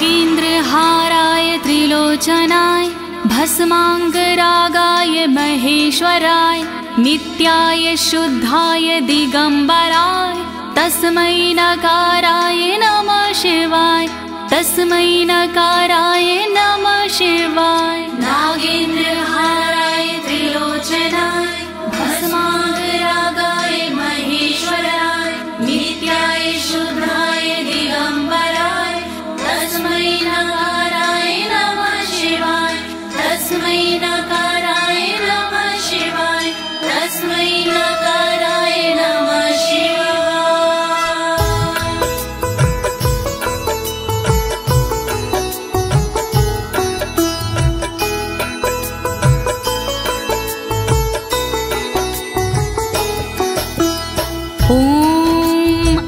नागेन्द्रहाराय त्रिलोचनाय भस्मांगरागाय महेश्वराय नित्याय शुद्धाय दिगंबराय तस्मै नकाराय नमः शिवाय तस्मै नकाराय नमः शिवाय। नागेन्द्रहाराय त्रिलोचनाय भस्मांगरागाय महेश्वराय नित्याय शुद्धाय दिगंबराय तस्मै नकाराय नमः शिवाय तस्मै नकाराय नमः शिवाय तस्मै नकाराय नमः शिवाय।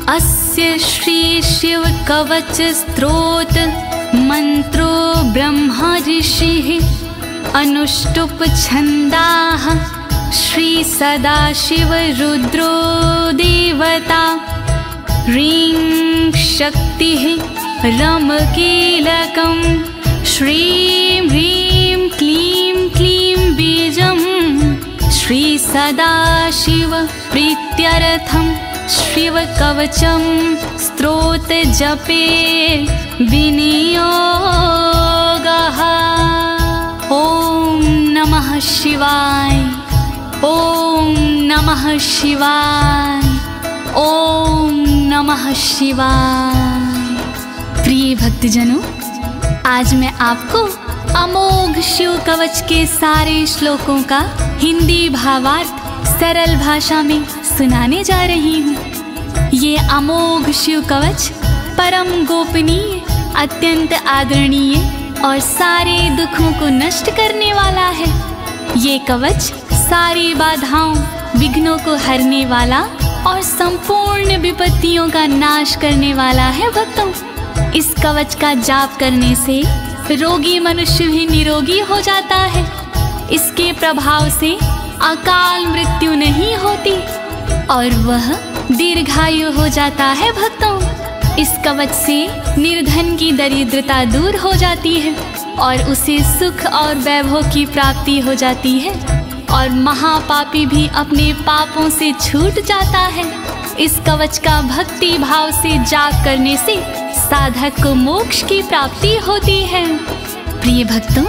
अस्य श्री शिव कवच स्तोत्र मंत्रो ब्रह्मा ऋषिः अनुष्टुप छंदाः श्री सदाशिव रुद्रो देवता ह्रीं शक्तिः रमकीलकं श्रीं ह्रीं क्लीं क्लीं बीजं श्री सदाशिव प्रीत्यर्थं शिव कवचम स्तोत्र जपे विनियोगः। ओम नमः शिवाय ओम नमः शिवाय ओम नमः शिवाय। प्रिय भक्तजनों, आज मैं आपको अमोघ शिव कवच के सारे श्लोकों का हिंदी भावार्थ सरल भाषा में सुनाने जा रही हूँ। ये अमोघ शिव कवच परम गोपनीय, अत्यंत आदरणीय और सारे दुखों को नष्ट करने वाला है। ये कवच सारी बाधाओं, विघ्नों को हरने वाला और संपूर्ण विपत्तियों का नाश करने वाला है। भक्तों, इस कवच का जाप करने से रोगी मनुष्य भी निरोगी हो जाता है। इसके प्रभाव से अकाल मृत्यु नहीं होती और वह दीर्घायु हो जाता है। भक्तों, इस कवच से निर्धन की दरिद्रता दूर हो जाती है और उसे सुख और वैभव की प्राप्ति हो जाती है और महापापी भी अपने पापों से छूट जाता है। इस कवच का भक्ति भाव से जाप करने से साधक को मोक्ष की प्राप्ति होती है। प्रिय भक्तों,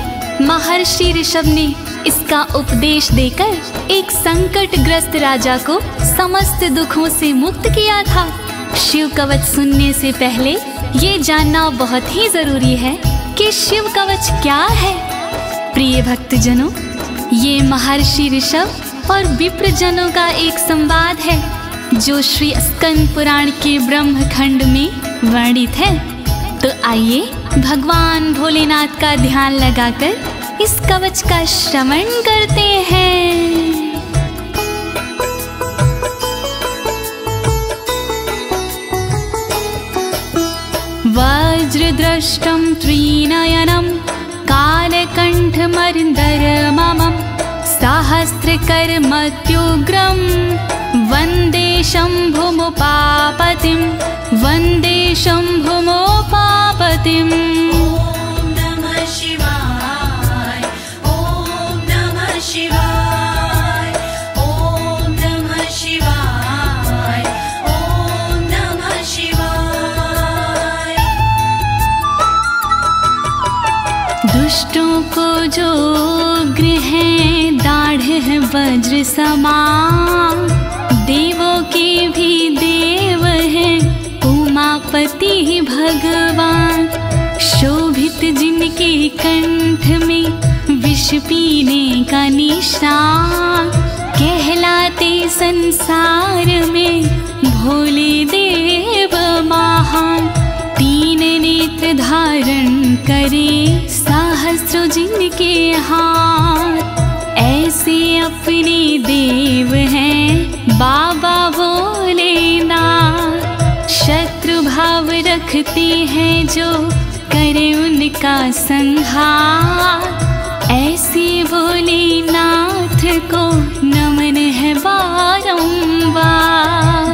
महर्षि ऋषभ ने इसका उपदेश देकर एक संकटग्रस्त राजा को समस्त दुखों से मुक्त किया था। शिव कवच सुनने से पहले ये जानना बहुत ही जरूरी है कि शिव कवच क्या है। प्रिय भक्तजनों, ये महर्षि ऋषभ और विप्रजनों का एक संवाद है जो श्री स्कंद पुराण के ब्रह्मखंड में वर्णित है। तो आइए भगवान भोलेनाथ का ध्यान लगाकर इस कवच का श्रवण करते हैं। वज्रदृष्टं त्रिनयनं कालकण्ठमर्दरममं सहस्रकर्मत्युग्रं वन्दे शम्भुमुपापतिं वन्दे शम्भुमुपापतिम्। दुष्टों को जो गृह दाढ़ है वज्र समान, देवों के भी देव है उमापति भगवान। शोभित जिनके कंठ में विष पीने का निशान, कहलाते संसार में भोले देव महान। तीन नेत्र धारण करे सहस्र जिनके हाथ, ऐसे अपने देव हैं बाबा भोलेनाथ। शत्रु भाव रखते हैं जो करे उनका संहार, ऐसे भोलेनाथ को नमन है बारंबार।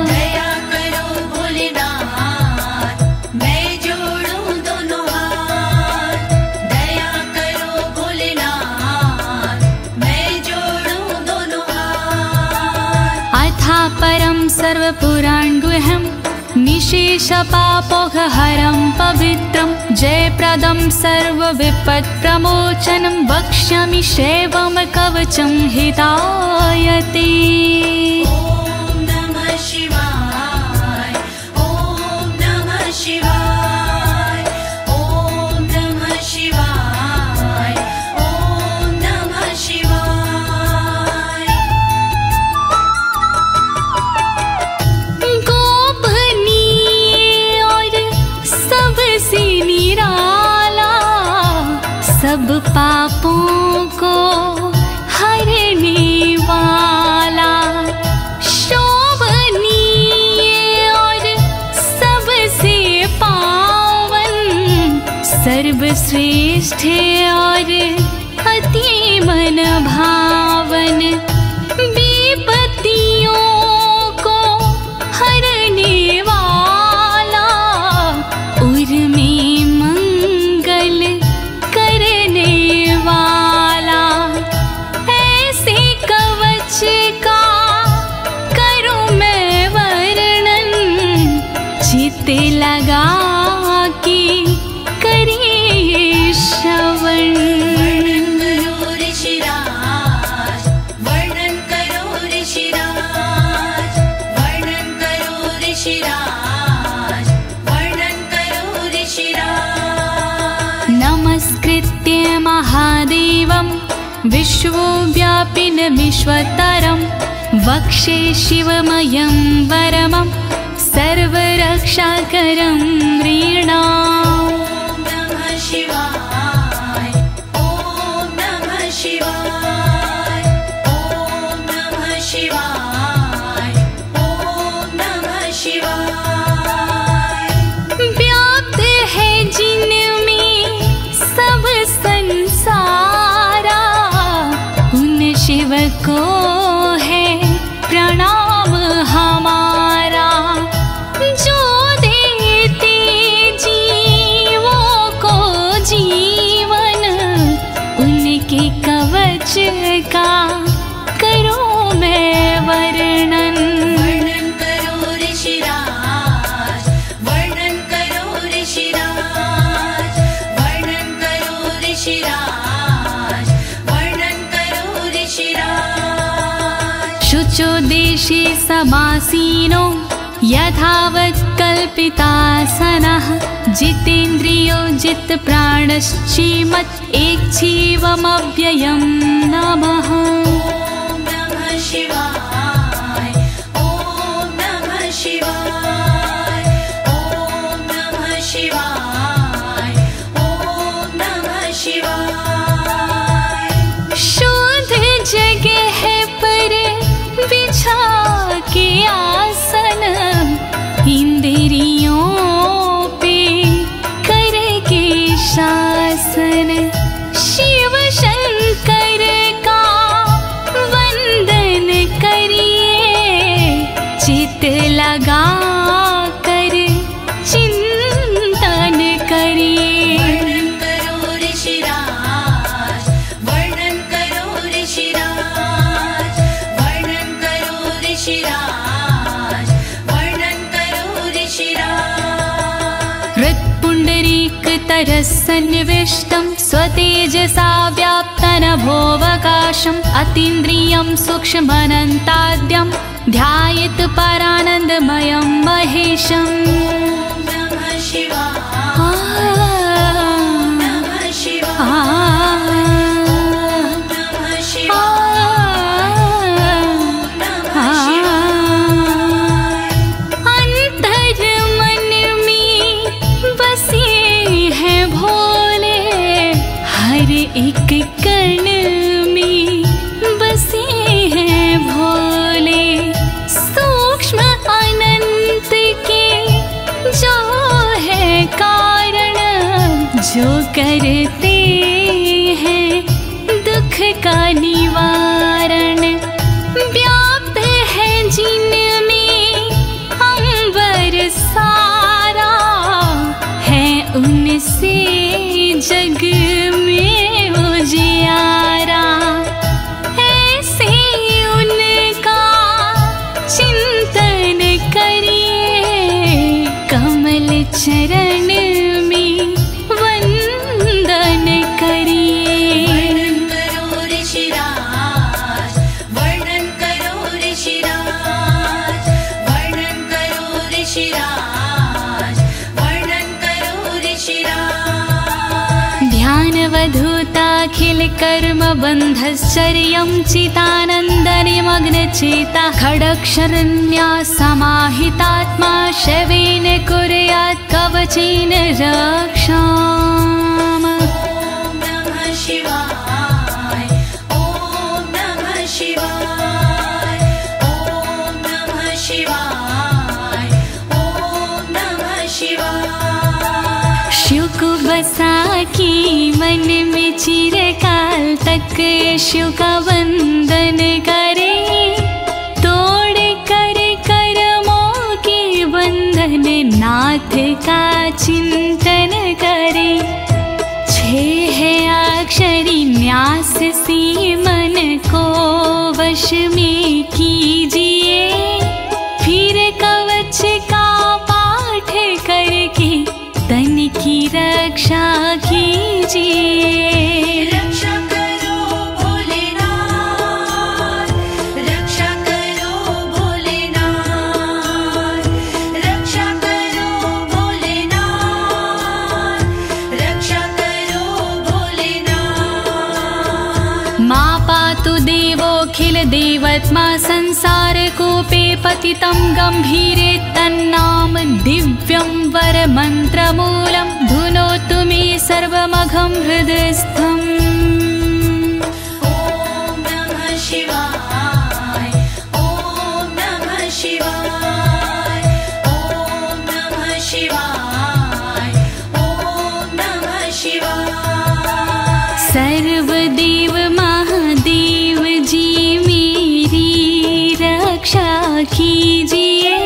दया करो भोलेनाथ, मैं जोड़ूं दोनों हाथ। सर्वपुराण्गुह्यं निशेषपापोहरं पवित्रं जयप्रदं सर्वविपत्प्रमोचनं वक्ष्यामि शैवं कवचं हितायते। ॐ नमः शिवाय, ॐ नमः शिवाय, ॐ नमः शिवाय, ॐ नमः शिवाय। गोपनीय और सबसे निराला, सब पापों को हरने वाला, शोभनीय और सबसे पावन, सर्वश्रेष्ठ और अति मन भावन, विपत्तियों को हरने वाला, उर्मी मंगल करने वाला, ऐसे कवच का करूं मैं वर्णन, चित्त लगा के करिए श्रवण। वर्णन करो ऋषिराज, वर्णन करो ऋषिराज, वर्णन करो ऋषिराज, वर्णन करो ऋषिराज। नमस्कृत्य महादेवं विश्वव्यापिनमीश्वरं वक्षे शिवमयं वरमं सर्वरक्षाकरं नृणाम्। ॐ नमः शिवाय, ॐ नमः शिवाय, ॐ नमः शिवाय, ॐ नमः शिवाय। व्याप्त है जिनमें सब संसारा, उन शिव को है प्रणाम हमारा, जो देते जीवों को जीवन, उनके कवच का करूं मैं वर्णन। वर्णन करो ऋषिराज, वर्णन करो ऋषिराज, वर्णन करो ऋषिराज, वर्णन करो ऋषिराज। शुचो देशे समासीनो यथावत् कल्पितासनः, जितेन्द्रियो जितप्राणश्चीमत् एकजीवमव्ययं नमः। ॐ नमः शिवाय, ॐ नमः शिवाय, ॐ नमः शिवाय, ॐ नमः शिवाय। शुद्ध जगह पर बिछा के आसन, इंद्रियों पे करके शासन, शिव शंकर का वंदन करिए, चित्त लगा कर चिंतन करिए। वर्णन करो ऋषिराज, वर्णन करो ऋषिराज, वर्णन करो ऋषिराज, वर्णन करो ऋषिराज। हृत्पुण्डरीक तरसन्निविष्टं स्वतेजसा व्याप्तनभोऽवकाशम्, अतीन्द्रियं सूक्ष्ममनन्ताद्यं ध्यायेत् परानन्दमयं महेशम्। ॐ नमः शिवाय, नमः शिवाय, नमः शिवाय, नमः शिवाय। अंतर मन में बसे हैं भोले, हर एक कण में बसे हैं भोले, सूक्ष्म अनंत के जो है कारण, जो करते हैं दुख का निवारण, व्याप्त है जिनमें अंबर सारा, है उनसे जग में उजियारा, ऐसे उनका चिंतन कर्मबन्धश्चर्यं चितानन्दनिमग्नचेता खड्गशरण्या समाहितात्मा शवेन कुर्यात् कवचेन रक्षाम्। ॐ नमः शिवाय, ॐ नमः शिवाय, ॐ नमः शिवाय, ॐ नमः शिवाय। शिव को बसा के मन में चिरकाल तक शिव का वंदन करे, तोड़ कर कर्मों के बंधन नाथ का चिंतन करे। 6 अक्षरी न्यास से मन को वश में कीजिए, फिर कवच का पाठ करके तन की रक्षा कीजिए। रक्षा करो भोलेनाथ, रक्षा करो भोलेनाथ, रक्षा करो भोलेनाथ, रक्षा करो भोलेनाथ। मा पातु देवोऽखिल देवत्मा संसार कूपे पतितं गंभीरे तन्नाम दिव्यं वरमन्त्रमूलं धुनोतु मे सर्वमघं हृदयस्थम्। ॐ नमः शिवाय, ॐ नमः शिवाय, ॐ नमः शिवाय, ॐ नमः शिवाय। सर्वदेव महादेव जी मेरी रक्षा कीजिए,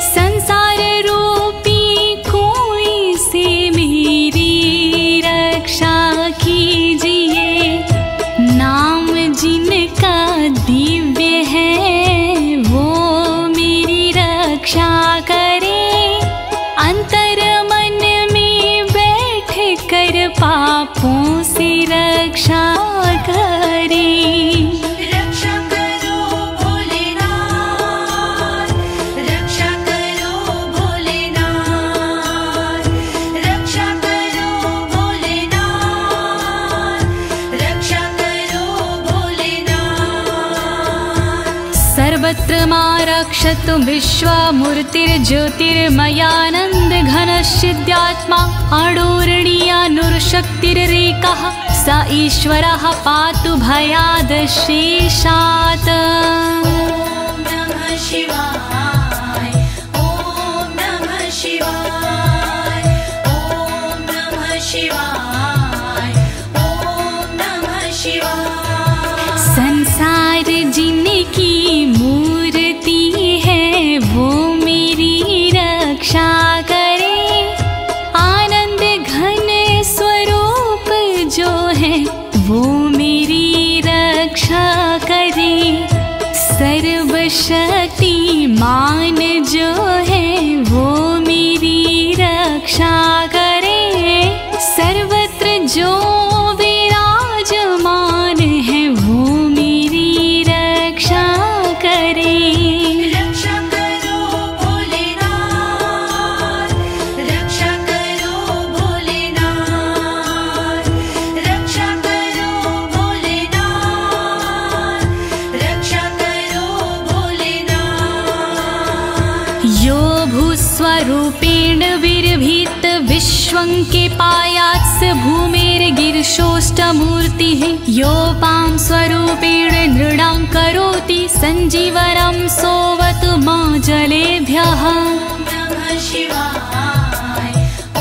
संसार रूपी कोई से मेरी रक्षा कीजिए। नाम जिनका दिव्य है वो मेरी रक्षा करे, अंतर मन में बैठ कर पापों से रक्षा करे। रक्षा करो भोलेनाथ, रक्षा करो भोलेनाथ, रक्षा करो भोलेनाथ, रक्षा करो भोलेनाथ। सर्वत्र मां रक्षतु विश्वमूर्तिर्ज्योतिर्मयानन्द घनश्चिद्यात्मा आडोरणीयानुर्शक्तिरेकः स ईश्वरः पातु भयादशेषात्। ॐ नमः शिवाय, ॐ नमः शिवाय, ॐ नमः शिवाय, ॐ नमः शिवाय। संसार जिनकी मूर्ति है वो मेरी रक्षा करे, आनंद घन स्वरूप जो है वो मेरी रक्षा करे। सर्वशक्तिमान जो है वो मेरी रक्षा करे, सर्वत्र जो विराजमान है वो मेरी रक्षा करे। रक्षा करो भोलेनाथ, रक्षा करो भोलेनाथ, रक्षा करो भोलेनाथ, रक्षा करो भोलेनाथ। यो भूस्वरूपेण विर्भीत विश्वं के पायात्स भूमेर्गिरिशोष्टमूर्तिः, योपां स्वरूपेण नृणां करोति सञ्जीवनं सोवतु मां जलेभ्यः। ॐ नमः शिवाय, ॐ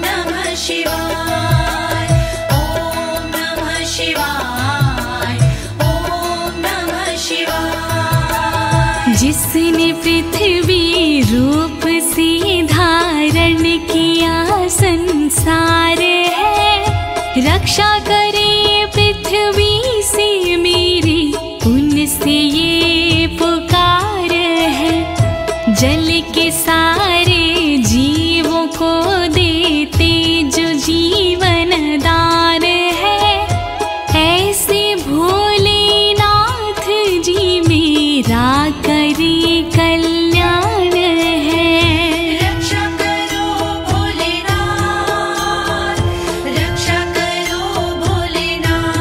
नमः शिवाय, ॐ नमः शिवाय, ॐ नमः शिवाय। जिसने पृथ्वी रूप से धारण किया संसार है, रक्षा करे पृथ्वी से मेरी, उनसे ये पुकार है। जल के सारे जीवों को देते जो जीवन दान है, ऐसे भोलेनाथ जी मेरा करे कल्याण है। रक्षा करो भोलेनाथ, रक्षा करो भोलेनाथ,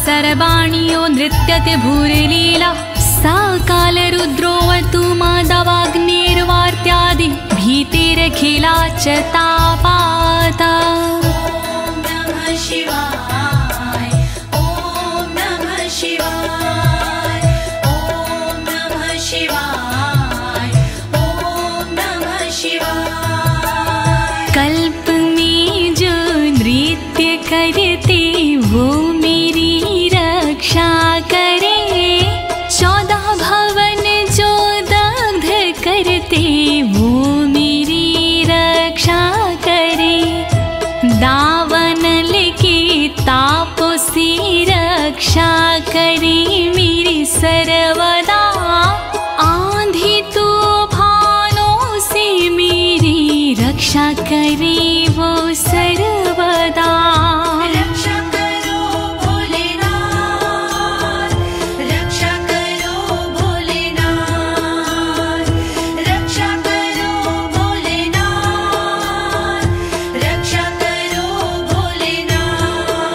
सर्वाणियो नृत्यते भूरिलीला सा कालरुद्रोऽवतु माधवाग्निर्वार्त्यादि भीतिरखिला च तापाता। कल्प में जो नृत्य करते वो मेरी रक्षा करे, 14 भवन जो दग्ध करते वो मेरी रक्षा करे। दावानल के तापों से रक्षा करे मेरी सर्वदा, आंधी तूफानों से मेरी रक्षा करे वो सर्वदा। रक्षा करो भोलेनाथ, रक्षा करो भोलेनाथ, रक्षा करो भोलेनाथ, रक्षा करो भोलेनाथ।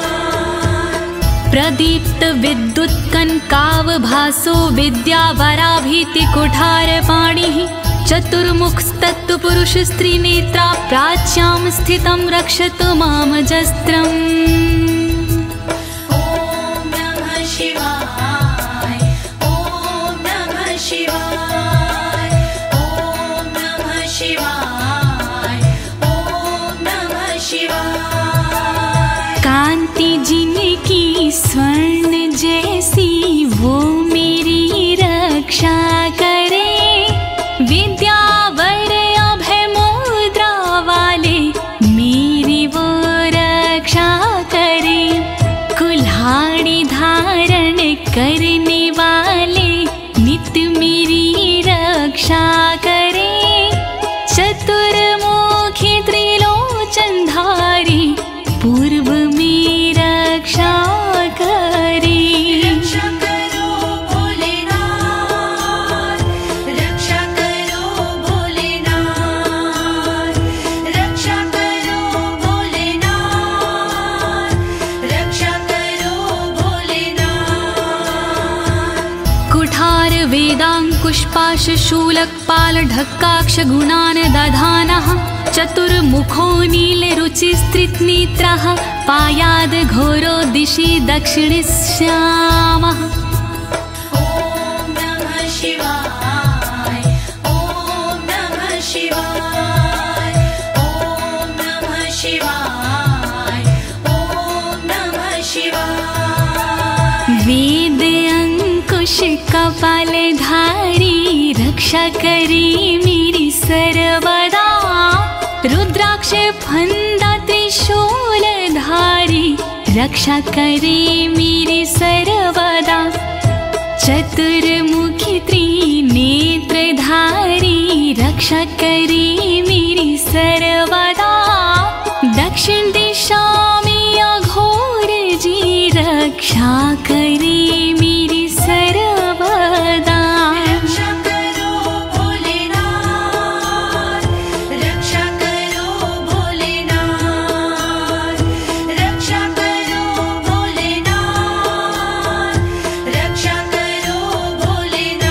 प्रदीप्त विद्युत कनकावभासो विद्यावराभीति कुठारपाणिः, चतुर्मुखस्तत्पुरुष स्त्रीनेत्रा प्राच्यां स्थितं रक्षतु मामजस्त्रम्। ॐ नमः शिवाय, ॐ नमः शिवाय, ॐ नमः शिवाय, ॐ नमः शिवाय। कांति जिनकी स्वर्ण जैसी वो मेरी रक्षा करे, विद्यावर अभय मुद्रा वाले मेरी वो रक्षा करे। कुल्हाड़ी धारण करने वाले नित्य मेरी रक्षा करे। चतुर्मुखी त्रिलोचनधारी पूर्व में रक्षा करे। रक्षा करो भोलेनाथ, रक्षा करो भोलेनाथ, रक्षा करो भोलेनाथ, रक्षा करो भोलेनाथ। कुठार वेदांकुशपाश शूलकपाल ढक्काक्ष गुणान दधानः, चतुर्मुखो नीलरुचिस्त्रिनेत्रः पायाद घोरो दिशि दक्षिणश्यामः। ॐ नमः शिवाय, ॐ नमः शिवाय, ॐ नमः शिवाय, ॐ नमः शिवाय। वेद अंकुश कपालधारी रक्षा करे मेरी सर्वदा। रुद्राक्ष फंदा त्रिशूलधारी रक्षा करे मेरी सर्वदा। चतुर्मुखी त्रिनेत्रधारी रक्षा करे मेरी सर्वदा। दक्षिण दिशा में अघोर जी रक्षा करे मेरी सर्वदा। रक्षा करो भोलेनाथ, रक्षा करो भोलेनाथ, रक्षा करो भोलेनाथ, रक्षा करो भोलेनाथ।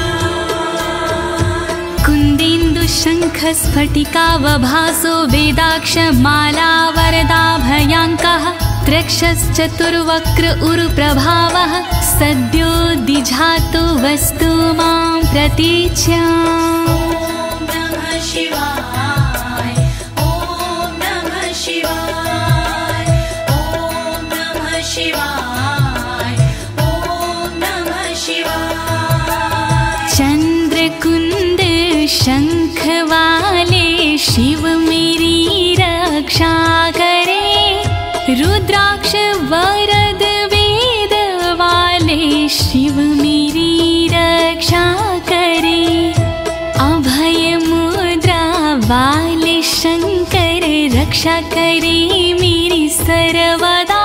कुन्देन्दु शङ्ख स्फटिकावभासो वेदाक्ष माला वरदाभयाङ्कः, त्रक्षश्चतुर्वक्र उरुप्रभावः, सद्यो दिझातु वस्तु मां प्रतीच्याम्। ॐ नमः शिवाय, ॐ नमः शिवाय, ॐ नमः शिवाय, ॐ नमः शिवाय। चंद्रकुंड शंख वाले शिव मेरी रक्षा करे। रुद्राक्ष वरद वेद वाले शिव मेरी रक्षा करे। अभय मुद्रा वाले शंकर रक्षा करे मेरी सर्वदा।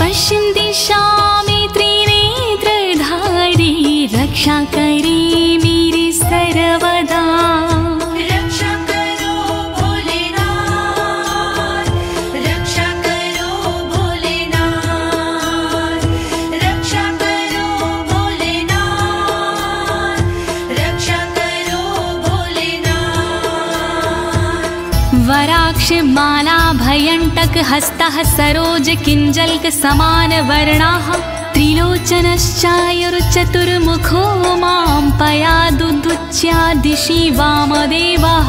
पश्चिम दिशा में त्रिनेत्रधारी रक्षा करे मेरी सर्वदा। रक्षा करो भोलेनाथ, रक्षा करो भोलेनाथ, माला भयंटक हस्तः सरोज किंजल्क समान वर्णाः त्रिलोचनश्चायुर्चतुर्मुखो मां पयादुदुच्या दिशि वामदेवः।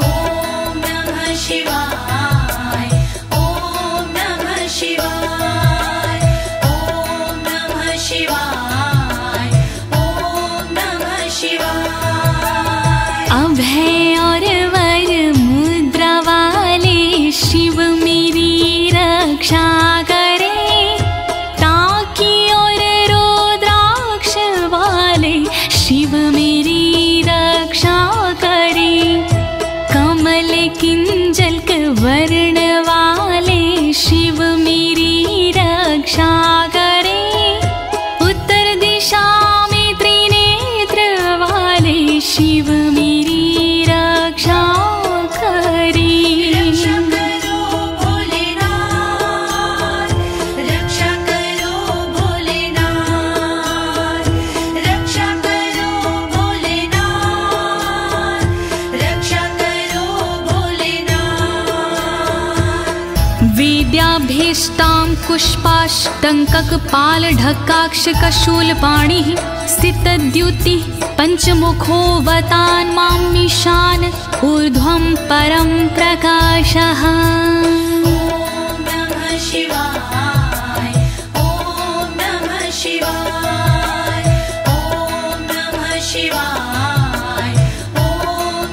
ॐ नमः शिवाय ॐ नमः शिवाय ॐ नमः शिवाय ॐ नमः शिवाय। अभय और वर मुद्रा वाले शिव मेरी रक्षा करे, टाकी और रुद्राक्ष वाले शिव मेरी रक्षा करे, कमल किंजल्क वर्ण वाले शिव मेरी रक्षा करे, उत्तर दिशा में त्रिनेत्र वाले शिव मेरी रक्षा करे। रक्षा करो भोलेनाथ, रक्षा करो भोलेनाथ, रक्षा करो भोलेनाथ, रक्षा करो भोलेनाथ। वेद्याभीष्टां पुष्पाष्टङ्ककपालढक्काक्षकशूलपाणिः सितद्युतिः पञ्चमुखोऽवतान् मां ईशान ऊर्ध्वं परं प्रकाशः। ॐ नमः शिवाय ॐ नमः शिवाय ॐ नमः शिवाय ॐ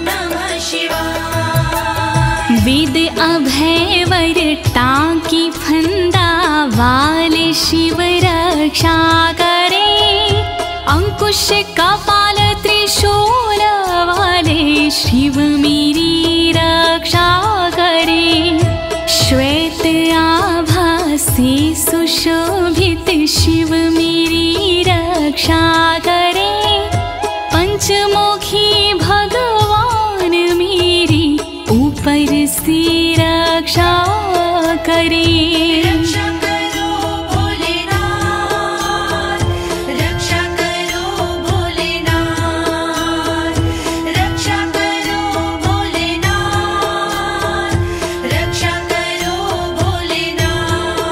नमः शिवाय। वेद अभय वर टाकी फंदा वाले शिव रक्षा करे, अंकुश कपाल त्रिशूल वाले शिव मेरी रक्षा करे, श्वेत आभा से सुशोभित शिव मेरी रक्षा करे, पंचमुखी भगवान मेरी ऊपर से रक्षा करे। रक्षा करो भोलेनाथ, रक्षा करो भोलेनाथ, रक्षा करो भोलेनाथ, रक्षा करो भोलेनाथ।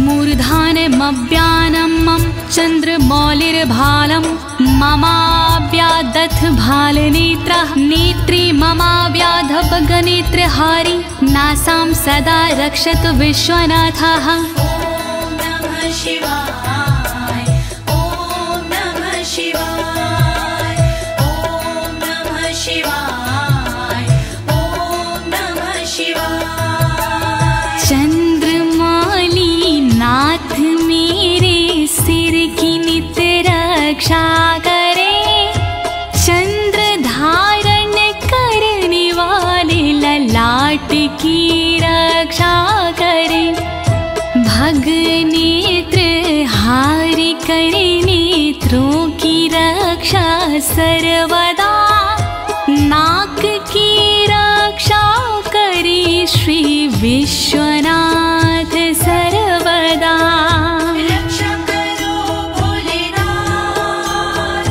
मूर्धानमव्यानं मम चन्द्रमौलिर्भालं ममाव्यादथ भालनेत्रः नेत्री ममाव्याधपगनेत्रहारी नासां सदा रक्षतु विश्वनाथः। ॐ नमः शिवाय ॐ नमः शिवाय ॐ नमः शिवाय ॐ नमः शिवाय। चंद्रमौली नाथ मेरे सिर की नित्य रक्षा करे, चंद्र धारण करने वाले ललाट की रक्षा करे, भग नेत्र हारि करे नेत्रों की रक्षा सर्वदा, नाक की रक्षा करे श्री विश्वनाथ सर्वदा। रक्षा करो भोलेनाथ,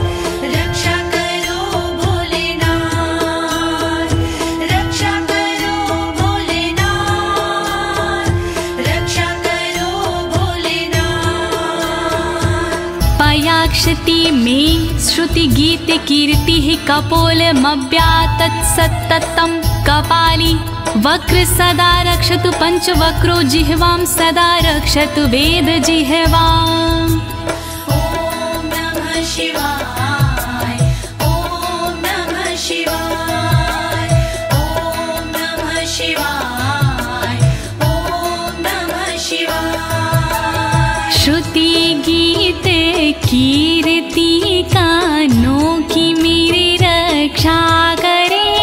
रक्षा करो भोलेनाथ, रक्षा करो भोलेनाथ, रक्षा करो भोलेनाथ। पयाक्षति में श्रुति गीत कीर्ति कपोलमव्यातत् सत्ततं कपाली वक्र सदा रक्षतु पंचवक्रो जिह्वां सदा रक्षतु वेद जिह्वाम्। ॐ नमः शिवाय ॐ नमः शिवाय ॐ नमः शिवाय ॐ नमः शिवाय। श्रुति गीत कीर्ति कानों की मेरी रक्षा करे,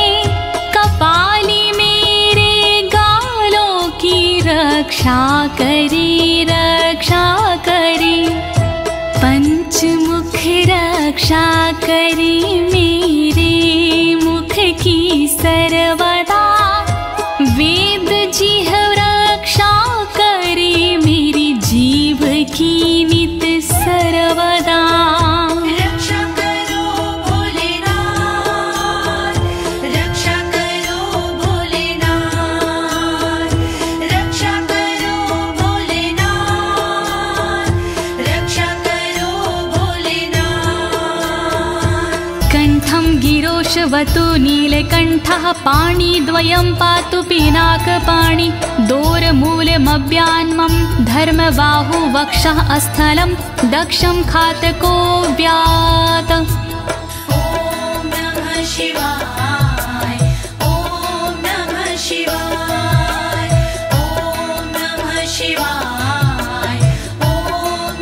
कपाली मेरे गालों की रक्षा करे रक्षा करे, पंचमुख रक्षा करे मेरे मुख की सर्वदा, वेद जिह्व रक्षा करे मेरी जीव की नित सर्वदा। रक्षा करो भोलेनाथ, रक्षा करो गिरोशवतु नीलकण्ठः पाणिद्वयं पातु पिनाकपाणि दोरमूलमव्यान्मं धर्मबाहु वक्षः अस्थलं दक्षं खातको व्यात। ॐ नमः शिवाय ॐ नमः शिवाय ॐ नमः शिवाय ॐ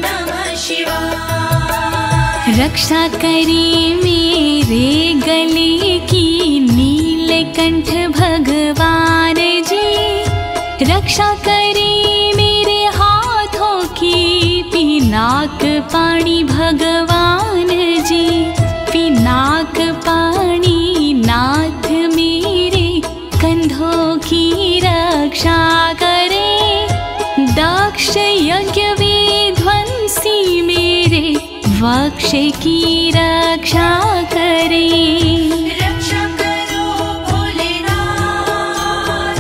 नमः शिवाय। रक्षा करी मेरे गले की नीलकंठ भगवान जी, रक्षा करी मेरे हाथों की पिनाक पाणी भगवान जी, पिनाक पाणी नाथ मेरे कंधों की रक्षा करे, दक्ष यज्ञ विध्वंसी मेरे वक्ष की रक्षा करे। रक्षा करो भोलेनाथ,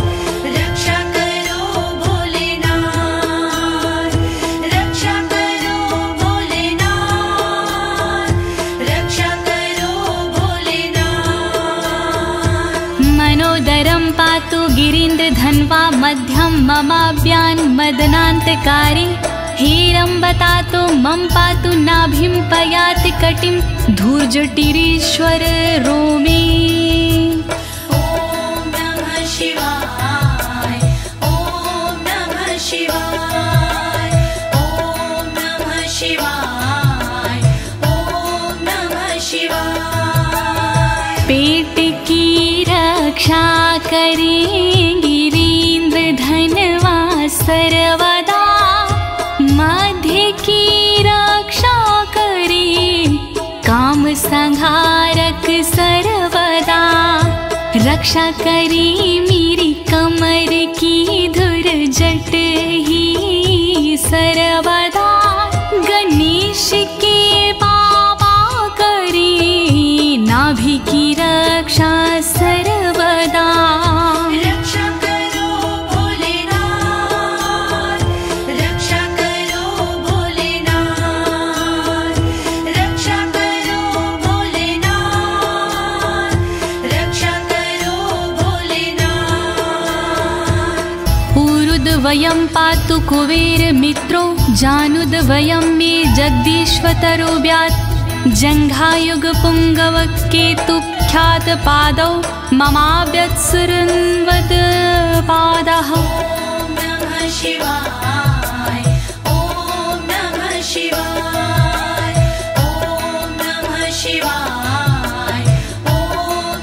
रक्षा करो भोलेनाथ, रक्षा करो भोलेनाथ, रक्षा करो भोलेनाथ। मनोदरं पातु गिरीन्द्रधन्वा मध्यं ममाभ्यान् मदनान्तकारी, हेरम्बतातो मम पातु नाभिं पयाति कटिं धूर्जटिरीश्वर रोमे। ॐ नमः शिवाय ॐ नमः शिवाय ॐ नमः शिवाय ॐ नमः शिवाय। पेट की रक्षा करें गिरीन्द्रधनवा सर्वदा, मध्य की रक्षा करे काम संहारक सर्वदा, रक्षा करे मेरी कमर की धुर जट ही सर्वदा, गणेश के बाबा करे नाभि की रक्षा सर्वदा। रक्षा करो भोलेनाथ, रक्षा करो भोलेनाथ, रक्षा करो भोलेनाथ, रक्षा करो भोलेनाथ। ऊरुद्वयं पातु कुबेर मित्रो, जानुद्वयं मे जगदीश्वतरो व्यात्, जङ्घायुग पुङ्गव केतु ख्यात पादौ ममाव्यत्सुरन्वद पादः। ॐ नमः शिवाय ॐ नमः शिवाय ॐ नमः शिवाय ॐ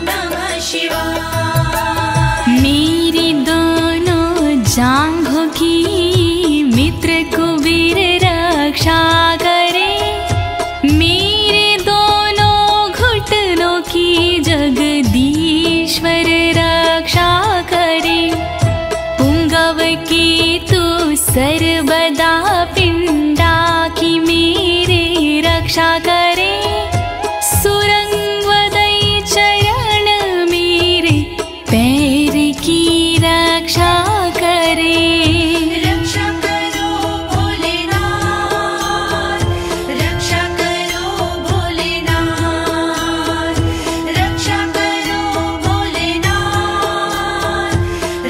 नमः शिवाय। मेरी दोनों जांघों की मित्र कुबेर रक्षा करे, मेरे दोनों घुटनों की जगदीश्वर रक्षा करे, पुंगव की तू सर्वदा पिंडा की मेरे रक्षा करे, सुरंगवदई चरण मेरे पैर की रक्षा करे। रक्षा करो भोलेनाथ, रक्षा करो भोलेनाथ, रक्षा करो भोलेनाथ,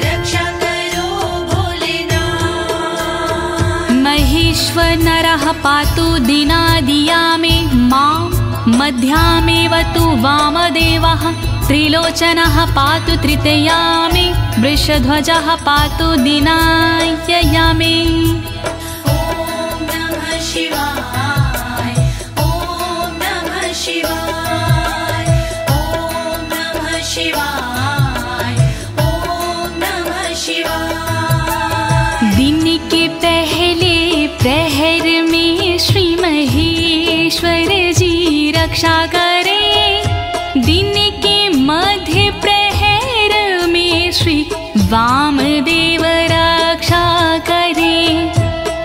रक्षा करो भोलेनाथ। महेश्वर नरः पातु दिनादिया मे मां, मध्यामेव तु वामदेवः, त्रिलोचनः पातु तृतीया मे, वृषध्वजः पातु दिनायया मे। ॐ नमः शिवाय ॐ नमः शिवाय ॐ नमः शिवाय ॐ नमः शिवाय। दिन के पहले प्रहर में श्री महेश्वर जी रक्षा करे, दिन के मध्य प्रहर में श्री वामदेव रक्षा करे,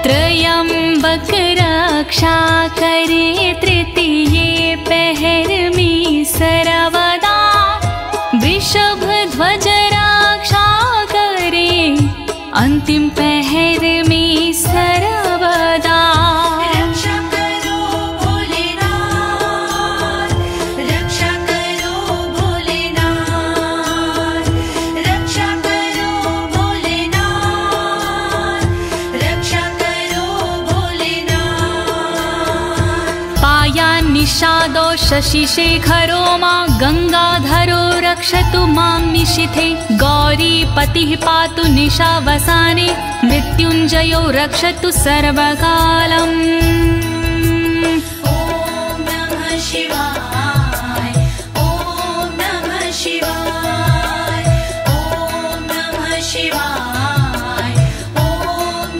त्रयंबक रक्षा करे, तृतीय पहर में सर्वदा, वृषभ ध्वज रक्षा करे, अंतिम पहर में सर्वदा। रक्षा करो भोलेनाथ, रक्षा करो प्रसादो शशिशेखरो मां गंगाधरो रक्षतु मां निशिथे गौरीपतिः पातु निशावसाने मृत्युञ्जयो रक्षतु सर्वकालम् ॐ नमः शिवाय ॐ नमः शिवाय ॐ नमः शिवाय ॐ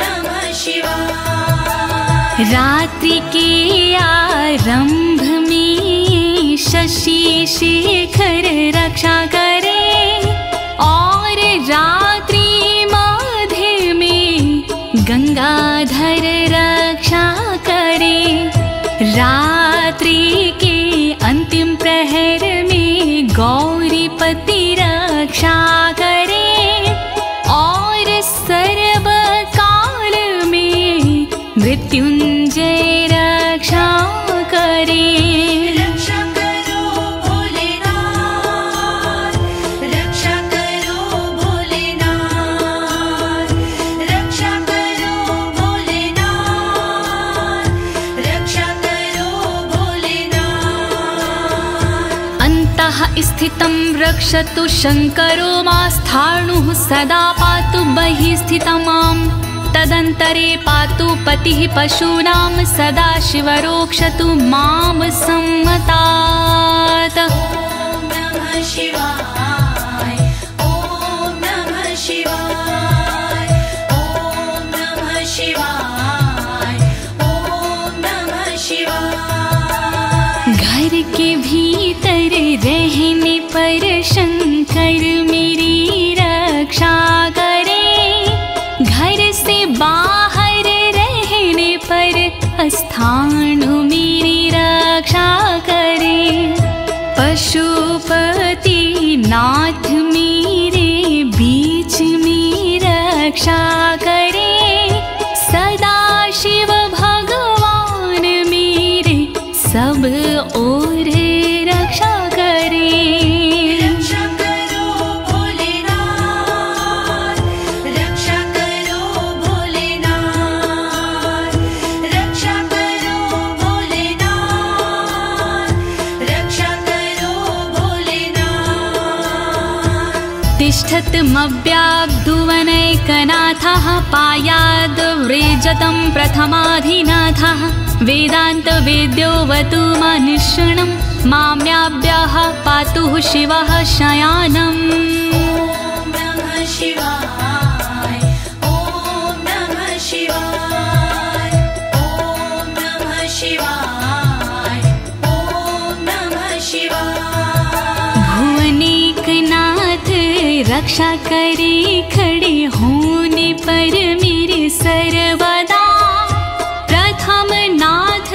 नमः शिवाय। रात्रि के आरंभ में शशि शेखर रक्षा करे और रात्रि मध्य में गंगाधर रक्षा करे। रात्रि के अंतिम प्रहर में गौरीपति रक्षा करे और सर्वकाल में मृत्युंजय रक्षा करे। रक्षा करो भोलेनाथ रक्षा करो भोलेनाथ रक्षा करो भोलेनाथ रक्षा करो भोलेनाथ। अन्तः स्थितं रक्षतु शङ्करो मास्थाणुः सदा पातु बहिः स्थितं माम् तदन्तरे पातु पतिः पशूनां सदा शिवरोक्षतु मां सम्मतात्। ॐ नमः शिवाय ॐ नमः शिवाय ॐ नमः शिवाय ॐ नमः शिवाय। घर के भीतर रहने पर शंकर मेरी रक्षा करे घर से बाहर रहने पर स्थानु मेरी रक्षा करे। पशुपति नाथ मेरे बीच में रक्षा करे सदा शिव भगवान मेरे सब ओर रक्षा करे। रक्षा करो भोलेनाथ रक्षा करो भोलेनाथ रक्षा करो भोलेनाथ रक्षा करो भोलेनाथ। तिष्ठतमव्याब्धुवनैकनाथः पायाद्व्रेजतं प्रथमाधिनाथः वेदान्तवेद्योऽवतु मनुष्यणं माम्याभ्यः पातुः शिवः शयानम्। ॐ नमः शिवाय ॐ नमः शिवाय ॐ नमः शिवाय ॐ नमः शिवाय। भुवनेकनाथ रक्षा करे खड़े होने पर मेरे सर्वदा प्रथम नाथ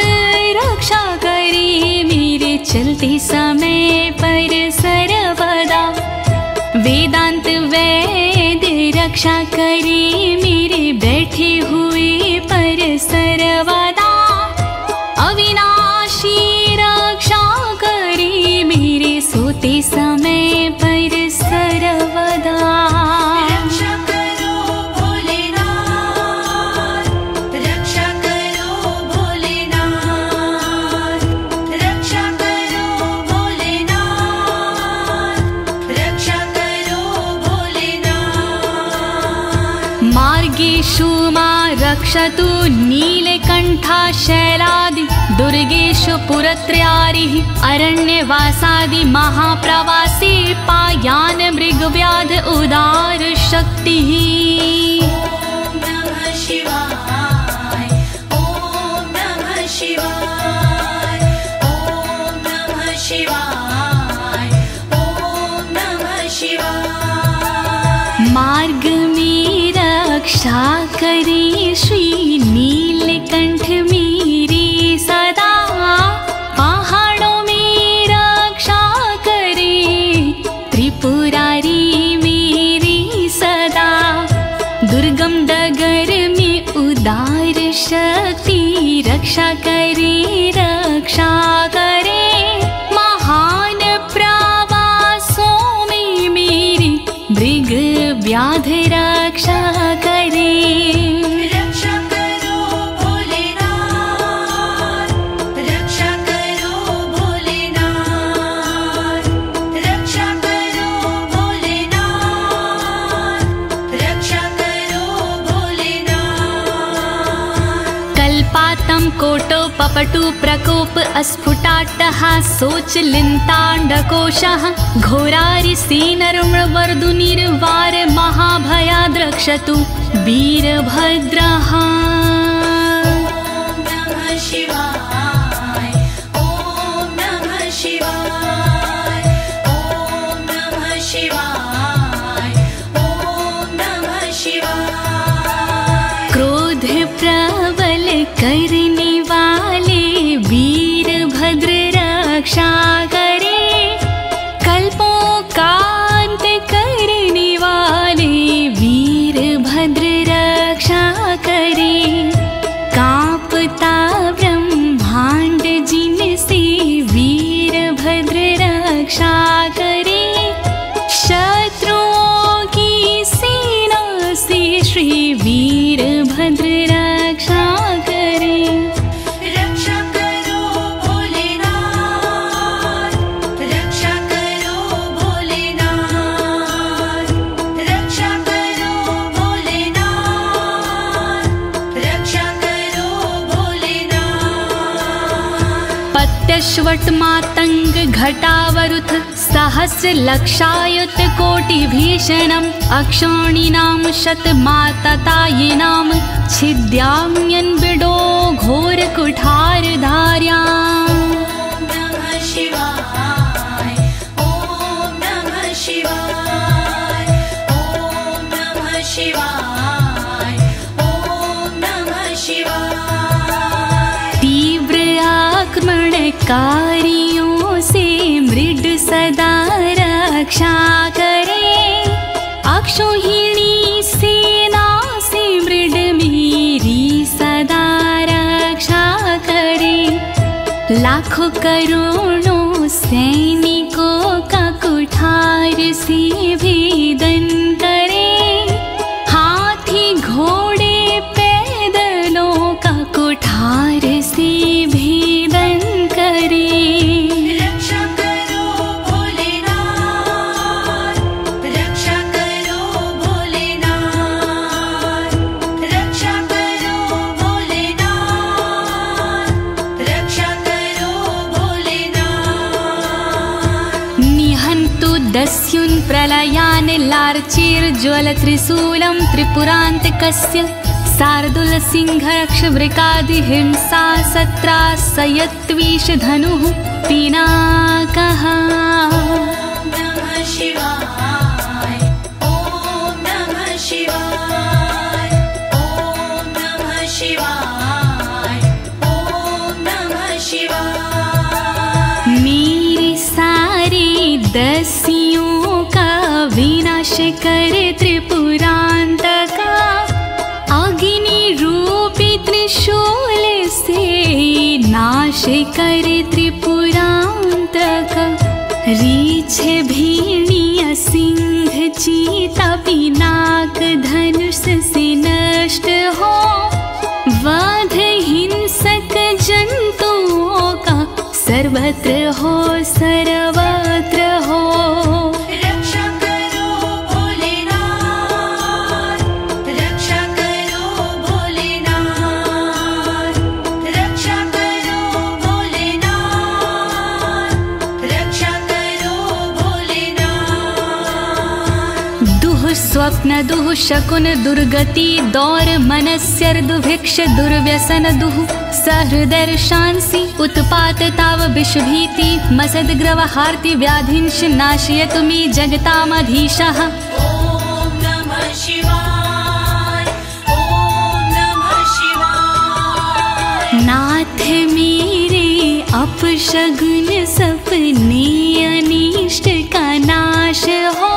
रक्षा करे मेरे चलते समय पर सर्वदा। वेदांत वैद्य रक्षा करे मेरे बैठे हुए पर सर्वदा। अविनाशी रक्षा करे मेरे सोते समय पर सर्वदा। रक्षा करो भोलेनाथ रक्षा करो भोलेनाथ रक्षा करो भोलेनाथ रक्षा करो भोलेनाथ। मार्गेषु मां रक्षतु नीलकण्ठा शैलादि दुर्गेषु पुरत्रयारिः अरण्यवासादि महाप्रवासी पायान मृगव्याध उदार शक्तिः। ॐ नमः शिवाय ॐ नमः शिवाय ॐ नमः शिवाय ॐ नमः शिवाय। मार्ग में रक्षा करे श्री नीलकंठ मेरी सदा। पहाड़ों में रक्षा करे त्रिपुरारी मेरी सदा। दुर्गम डगर में उदार शक्ति रक्षा करे महान प्रवासों में मेरी मृग व्याध रक्षा करे। रक्षा करो भोलेनाथ रक्षा करो पपटु प्रकोप अस्फुटाट्टः शोचलिन्ताण्डकोशः घोरारिसेनर्मवर्दुनिर्वार महाभयाद्रक्षतु वीरभद्रः। क्रोध प्रबल करने वाले वीरभद्र रक्षा करे, कल्पों का अंत करने वाले वीरभद्र रक्षा करे। कांपता ब्रह्मांड जिनसे वीरभद्र रक्षा करे, शत्रुओं की सेना से श्री वीरभद्र रक्षा करे। रक्षा करो भोलेनाथ, रक्षा करो भोलेनाथ, रक्षा करो भोलेनाथ, रक्षा करो भोलेनाथ। पत्यश्वट मातंग घटावरुथ सहस्र लक्षायुत कोटि भीषणम् अक्षौणीनां शतमाततायिनां छिद्याम्यन् बिडो घोर कुठार धार्याम्। नमः शिवाय, ओम नमः शिवाय, ओम नमः शिवाय, ओम नमः शिवाय। तीव्र आक्रमणकारियों से मृड सदा रक्षा करे, अक्षौहिणी सेना से मृड मेरी सदा रक्षा करे। लाखों करोड़ों सैनिकों का कुठार से भेदन करे, हाथी घोड़े पैदलों का कुठार से भेदन करे। रक्षा करो भोलेनाथ, रक्षा करो भोलेनाथ, रक्षा करो भोलेनाथ, रक्षा करो भोलेनाथ। निहन्तु दस्युन् प्रलयान् लार्चेर्ज्वलत्रिशूलं त्रिपुरान्तकस्य शार्दूलसिंहरक्षवृकादिहिंसा सत्रासयत्विषधनुः पिनाकः। नमः शिवाय, ओम नमः शिवाय, ओम नमः शिवाय, ओम नमः शिवाय। मेरे सारे दस्युओं का विनाश कर त्रिपुरान्तका, अग्नि रूपी त्रिशूल से नाश कर त्रिपुरान्तक। रीछ भीड़िया सिंह चीता पिनाक धनुष से नष्ट हो, वध हिंसक जंतुओं का सर्वत्र हो सर्वत्र हो। रक्षा करो भोलेनाथ, रक्षा करो भोलेनाथ, रक्षा करो भोलेनाथ, रक्षा करो भोलेनाथ। दुः स्वप्न दुः शकुन दुर्गति दौर मनस्यर्दुभिक्ष दुर्व्यसन दुः सहृदर्शांसि उत्पात ताव विषभीति मसद्ग्रवहार्ति व्याधिंश नाशयतु मे जगतामधीशः। ओम नमः शिवाय, ओम नमः शिवाय। नाथ मेरे अपशगुन सपने अनिष्ट का नाश हो,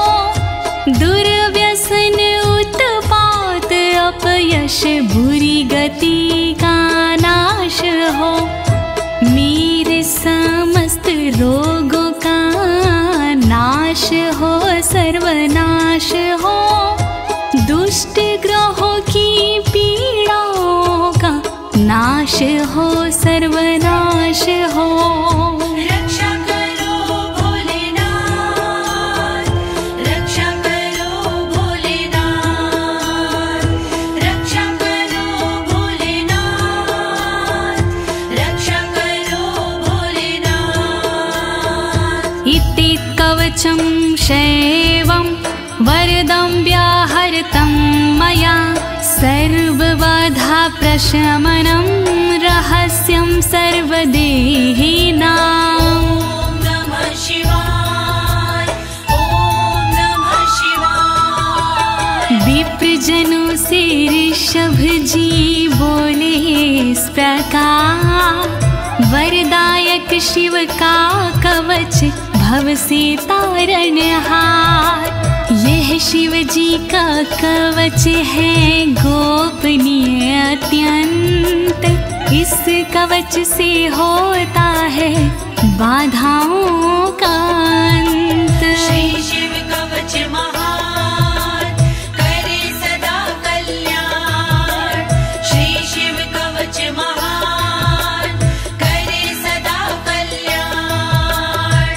दुर्व्यसन उत्पात अपयश बुरी गति का नाश हो। मेरे समस्त रोगों का नाश हो सर्वनाश हो, दुष्ट ग्रहों की पीड़ाओं का नाश हो सर्वनाश हो। रक्षा करो भोलेनाथ, रक्षा करो भोलेनाथ, रक्षा करो भोलेनाथ, कवचं शैवं वरदं व्याहृतं मया सर्वबाधा प्रशमनं रहस्यं सर्वदेहिनाम्। ॐ नमः शिवाय ॐ नमः शिवाय। विप्रजनों से ऋषभ जी बोले इस प्रकार, वरदायक शिव का कवच भव से तारणहार। यह शिव जी का कवच है गोपनीय अत्यंत, इस कवच से होता है बाधाओं का अंत। श्री शिव कवच महान करे सदा कल्याण। श्री शिव कवच महान करे सदा कल्याण।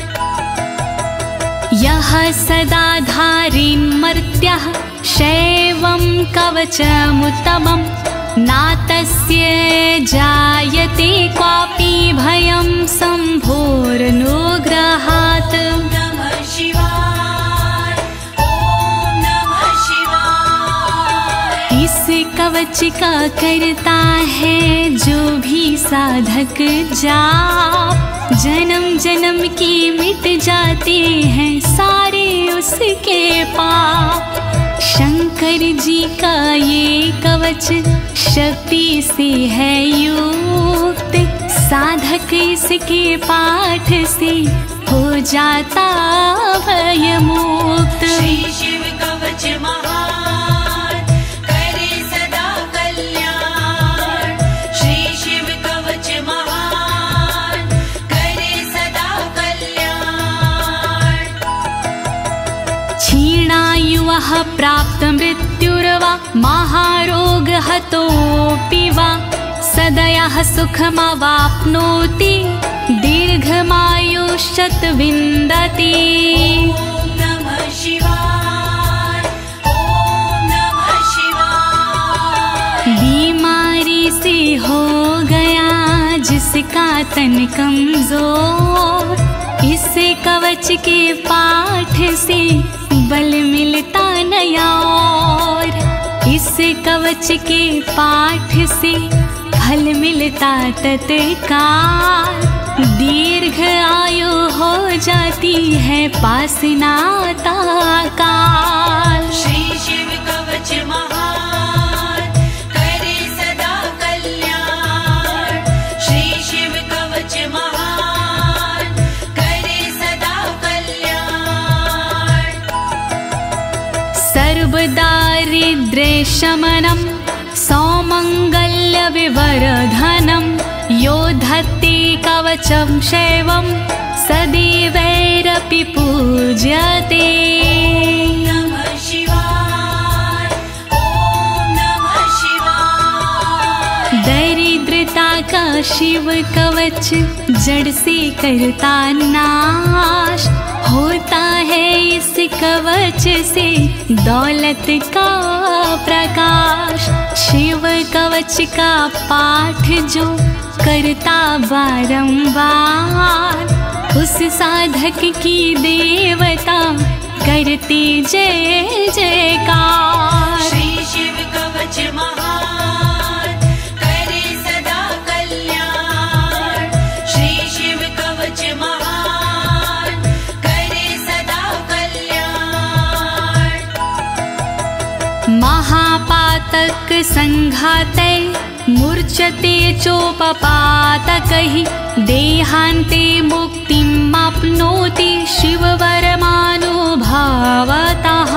यः सदा धारिन्मर्त्यः शैवं कवचमुत्तमं, नातस्य जायते क्वापि भयं शम्भोरनुग्रहात्। नमः शिवाय ॐ नमः शिवाय। इस कवच का करता है जो भी साधक जाप, जन्म जन्म की मिट जाते हैं सारे उसके पाप। शंकर जी का ये कवच शक्ति से है युक्त, साधक इसके पाठ से हो जाता भयमुक्त। श्री शिव कवच महान करे सदा कल्याण। श्री शिव कवच महान करे सदा कल्याण। क्षीणायुः प्राप्त मृत्युर्वा महारोग हतोऽपि वा, सदयः सुखमवाप्नोति दीर्घमायुष्यत् विन्दति। ॐ नमः शिवाय ॐ नमः शिवाय। बीमारी से हो गया जिसका तन कमजोर, इस कवच के पाठ से बल मिलता नया और, इस कवच के पाठ से फल मिलता तत्काल। दीर्घ आयु हो जाती है पास नाता काल। श्री शिव कवच महान करे सदा कल्याण। श्री शिव कवच महान करे सदा कल्याण। सर्वदारिद्र्यशमनं सौमङ्गल्यविवर्धनं, यो धत्ते कवचं शैवं सदैवैरपि पूज्यते। नमः शिवाय ॐ नमः शिवाय। दरिद्रता का शिव कवच जड़ से करता नाश, होता है इस कवच से दौलत का प्रकाश। शिव कवच का पाठ जो करता बारंबार, उस साधक की देवता करती जय जयकार। श्री शिव कवच महान करे सदा कल्याण। श्री शिव कवच महान करे सदा कल्याण। महापातक संघाते मूर्छते चोपपातकैः, देहान्ते मुक्तिमाप्नोति शिववरमानुभावतः।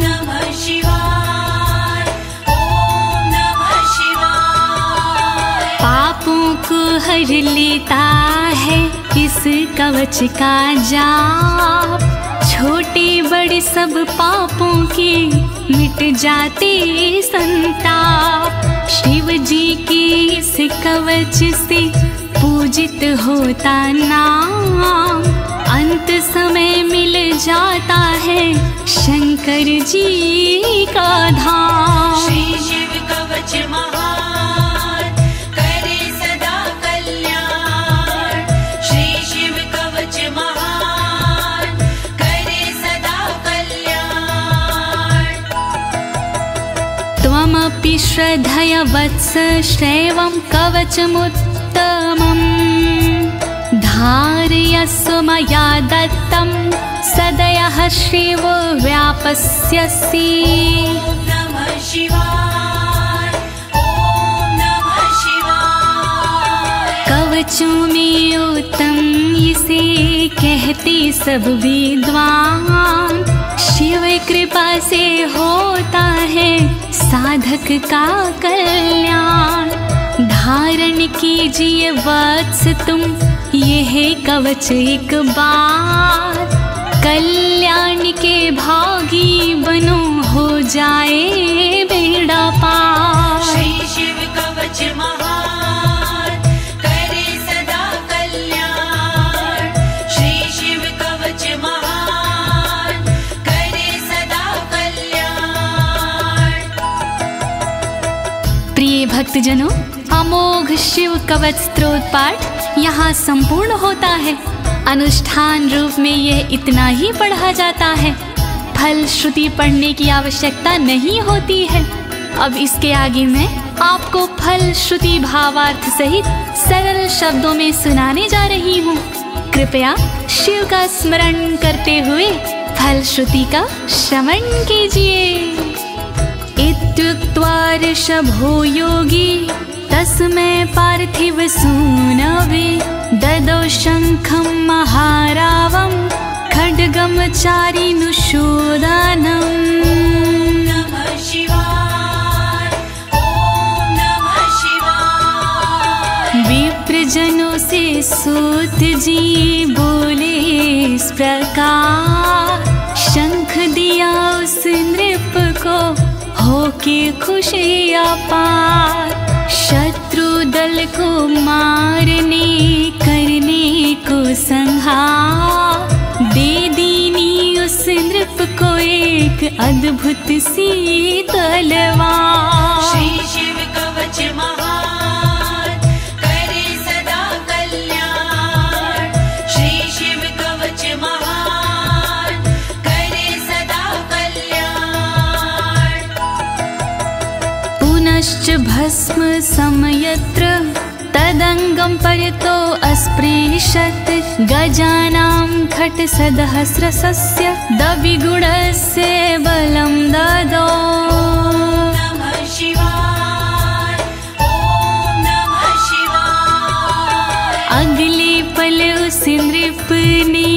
नमः शिवाय ॐ नमः शिवाय। पापों को हर लेता है इस कवच का जाप, छोटे बड़े सब पापों के मिट जाते संताप। शिव जी के इस कवच से पूजित होता नाम, अंत समय मिल जाता है शंकर जी का धाम। श्री शिव कवच महान करे सदा कल्याण। श्री शिव कवच महान त्वमपि श्रद्धया वत्स श्रेवं कवचमुत्तमम् धारयस्व मया दत्तं सदयः श्रीवो व्यापस्यसि। नमः शिवाय, ओम नमः शिवाय। कवचों में उत्तम इसे कहते सब विद्वान, शिव कृपा से होता है साधक का कल्याण। धारण कीजिए वत्स तुम यह कवच एक बार, कल्याण के भागी बनो हो जाए बेड़ा पार। श्री शिव कवच महान करे सदा कल्याण। श्री शिव कवच महान करे सदा कल्याण। प्रिय भक्तजनों, अमोघ शिव कवच स्तोत्र पाठ यहाँ संपूर्ण होता है। अनुष्ठान रूप में यह इतना ही पढ़ा जाता है, फल श्रुति पढ़ने की आवश्यकता नहीं होती है। अब इसके आगे मैं आपको फल श्रुति भावार्थ सहित सरल शब्दों में सुनाने जा रही हूँ। कृपया शिव का स्मरण करते हुए फल श्रुति का श्रवण कीजिए। इत्युक्त्वा ऋषभो योगी तस्मै पार्थिव सूनवे ददौ शङ्खं महारावं खड्गं चारिनुशोदानम्। नमः शिवाय, ओम नमः शिवाय। विप्रजनों से सूत जी बोले इस प्रकार, शंख दिया उस नृप को होके खुशी अपार। शत्रु दल को मारने करने को संहार, दे दीनी उस नृप को एक अद्भुत सी तलवार। श्री शिव कवच महान करे सदा कल्याण। श्री शिव कवच महान करे सदा कल्याण। पुनश्च भस्म समयत्र तदंगं परतो अस्पृशत्, गजानां खट्सहस्रस्य द्विगुणस्य बलं ददौ। नमः शिवाय, ओम नमः शिवाय। अगले पल उस नृप ने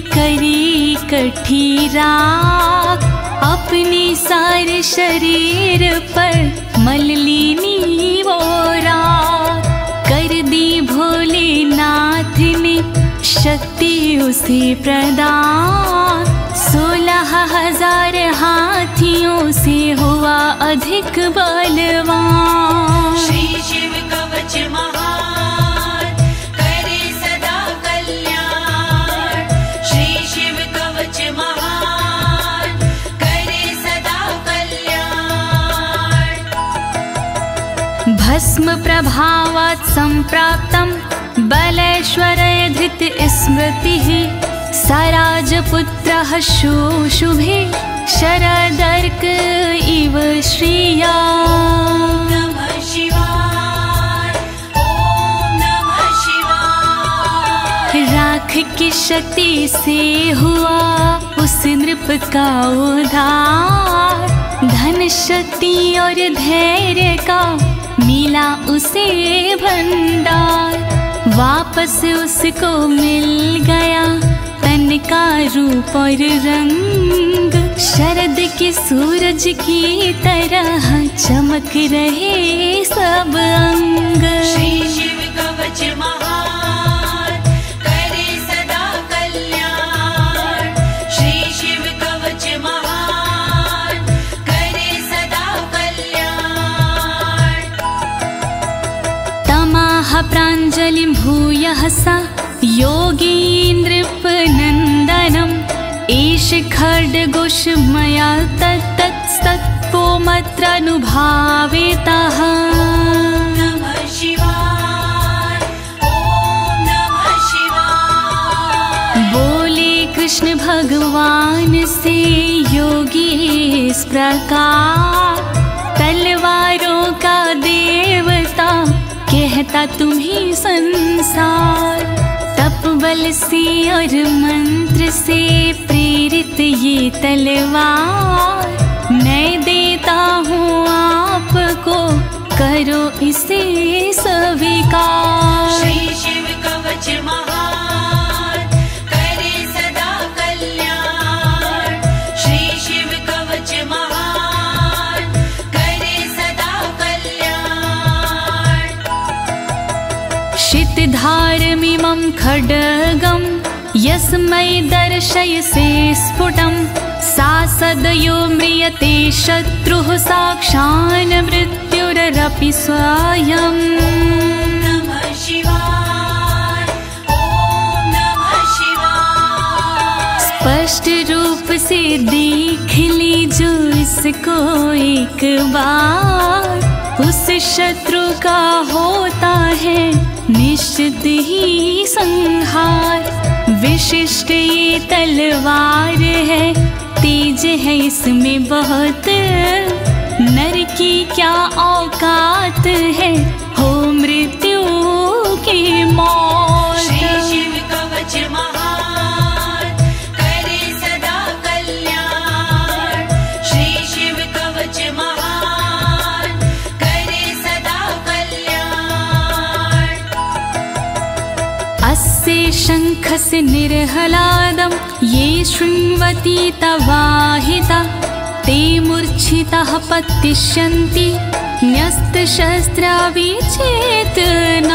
करी कठी राख, अपने सारे शरीर पर मल ली वो राख। कर दी भोलेनाथ ने शक्ति उसे प्रदान, 16,000 हाथियों से हुआ अधिक बलवान। श्री शिव कवच महान करे सदा कल्याण। श्री शिव कवच महान करे सदा कल्याण। भस्म प्रभावात् सम्प्राप्तं बलेश्वरय धृत स्मृतिः, सराजपुत्रः शुशुभे शरदर्क इव श्रिया। नमः शिवाय, ओम नमः शिवाय। राख की शक्ति से हुआ उस नृप का उद्धार, धन शक्ति और धैर्य का मिला उसे भंडार। वापस उसको मिल गया तन का रूप और रंग, शरद के सूरज की तरह चमक रहे सब अंग। श्री शिव कवच महान करे सदा कल्याण। श्री शिव कवच महान करे सदा कल्याण। तमाह प्राञ्जलिं भूयः सा योगीन्द्रपनन्दनम्, एष खड्गोष मया तत्तत्पोमत्रानुभावितः। नमः शिवाय, ओम नमः शिवाय। बोले कृष्ण भगवान से योगी इस प्रकार, तलवारों कहता तुम्ही संसार। तप बल से और मंत्र से प्रेरित ये तलवार मैं देता हूँ आपको, करो इसे स्वीकार। श्री शिव कवच महान करे सदा कल्याण। श्री शिव कवच महान करे सदा कल्याण। शितधारमिमं खड्गं यस्मै दर्शयसे स्फुटं, सा सदयो म्रियते शत्रुः साक्षान् मृत्युरपि स्वयम्। नमः शिवाय, ओम नमः शिवाय। स्पष्ट रूप से देख लीजो इसको एक बार, उस शत्रु का होता है निश्चित ही संहार। विशिष्ट ये तलवार है, तेज है इसमें बहुत, नर की क्या औकात है हो मृत्यु की मौत। श्री शिव कवच महान करे सदा कल्याण। श्री शिव कवच महान करे सदा कल्याण। अस्य शङ्खस्य निर्हलादं ये शृण्वन्ति तवाहिता, ते मूर्छिताः पतिष्यन्ति न्यस्तशस्त्रा विचेतनाः।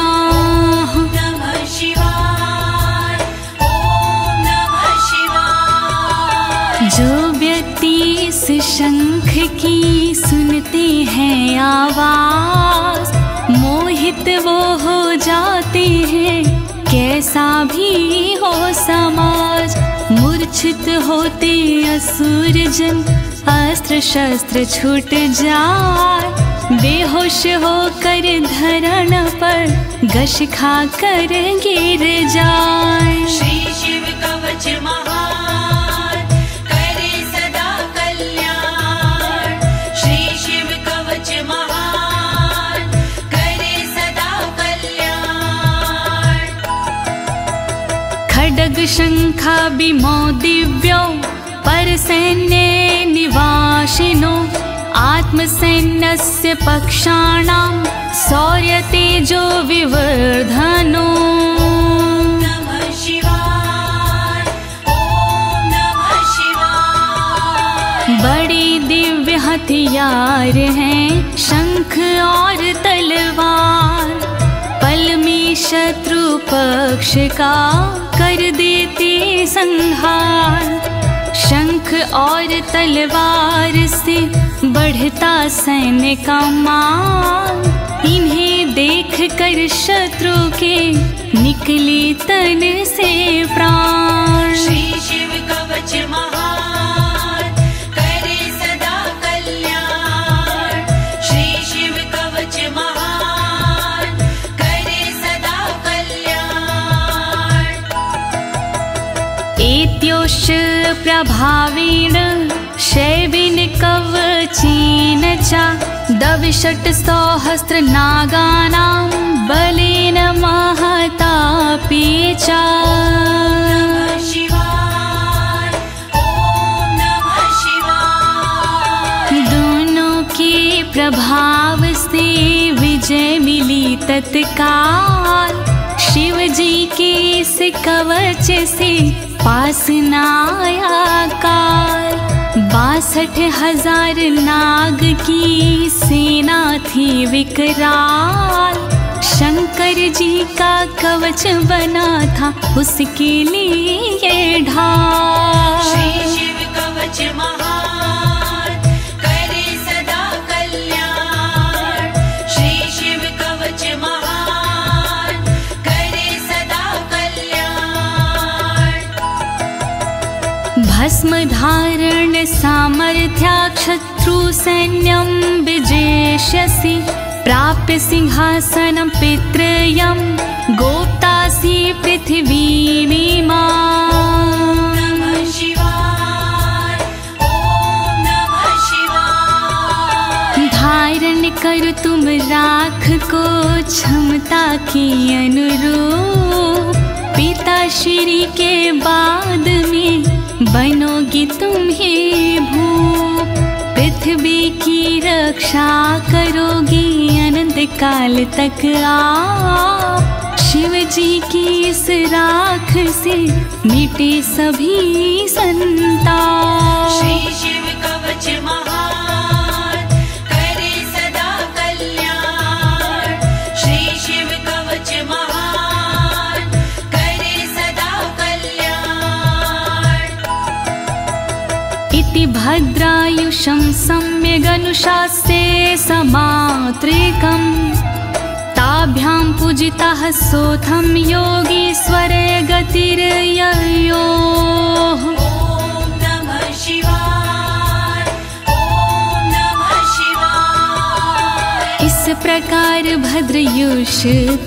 नमः शिवाय, ओम नमः शिवाय। जो व्यक्ति इस शंख की सुनते हैं आवाज, मोहित वो हो जाते हैं कैसा भी हो समाज। मूर्छित होते असुर जन, अस्त्र शस्त्र छूट जाए, बेहोश होकर धरण पर घस खा कर गिर जाए। श्री शिव कवच महान करे सदा कल्याण। श्री शिव कवच महान करे सदा कल्याण। खड्ग शंखाभिमो दिव्यो परसैन्ये निवासिनो, आत्मसैन्यस्य पक्षाणां शौर्यतेजो विवर्धनो। नमः शिवाय, ओम नमः शिवाय। बड़े दिव्य हथियार हैं शंख और तलवार, पल में शत्रु पक्ष का कर देते संहार। शंख और तलवार से बढ़ता सैन्य का मान, इन्हें देख कर शत्रु के निकले तन से प्राण। श्री शिव कवच महान करे सदा कल्याण। श्री शिव कवच महान करे सदा कल्याण। एत्योश्च प्रभावेण शैवेन कवचेन च, दविषट् सहस्र नागानां बलेन महतापि च। नमः शिवाय, ओम नमः शिवाय। दोनों के प्रभाव से विजय मिली तत्काल, शिव जी के इस कवच से पास न आया काल। 62,000 नाग की सेना थी विकराल, शंकर जी का कवच बना था उसके लिए ढाल। श्री शिव कवच महान करे सदा कल्याण। श्री शिव कवच महान करे सदा कल्याण। भस्म धारण सामर्थ्या शत्रु सैन्यं विजेष्यसि, प्राप्य सिंहासनं पितृयं गोप्तासि पृथिवीमिमां। नमः शिवाय, ओम नमः शिवाय। धारण कर तुम राख को क्षमता पिता के अनुरूप पिताश्री के बाद में बनोगी तुम ही भूप। पृथ्वी की रक्षा करोगी अनंत काल तक आप। शिव जी की इस राख से मिटे सभी संताप। श्री शिव कवच महान करे सदा कल्याण। श्री शिव कवच महान करे सदा कल्याण। इति भद्रायुषं सम्यगनुशास्ये समात्रिकम् ताभ्यां पूजितः सोऽथं योगीश्वरे गतिर्ययोः। ॐ नमः शिवाय, ॐ नमः शिवाय। इस प्रकार भद्रयुष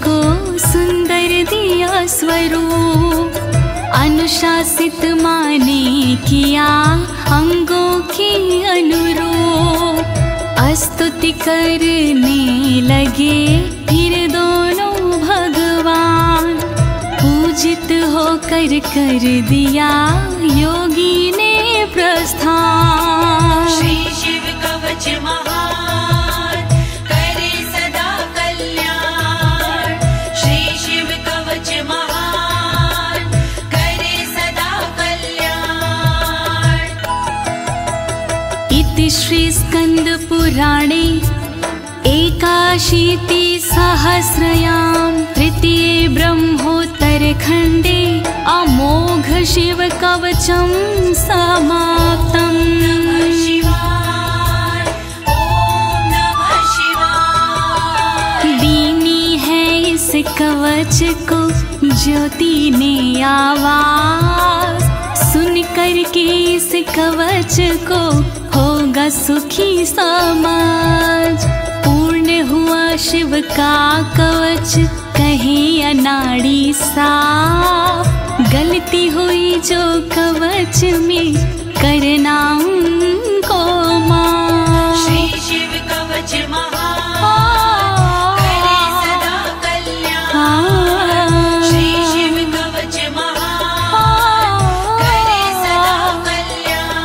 को सुंदर दिया स्वरूप। अनुशासित माने किया अंगों की अनुरूप। स्तुति करने लगे फिर दोनों भगवान। पूजित होकर कर दिया योगी ने प्रस्थान। श्री शिव कवच महान करे सदा कल्याण। श्री शिव कवच महान करे सदा कल्याण। इति श्री स्कंद पुराणे एकाशीति सहस्रयां तृतीये ब्रह्मोत्तर खंडे अमोघ शिव कवचम समाप्तम्। शिवाय, ॐ नमः शिवाय। दीनी है इस कवच को ज्योति ने आवाज। सुन करके इस कवच को होगा सुखी समाज। पूर्ण हुआ शिव का कवच कहे अनाड़ी साफ। गलती हुई जो कवच में करना उनको माफ। श्री शिव कवच महान करे सदा कल्याण। श्री शिव कवच महान करे सदा कल्याण।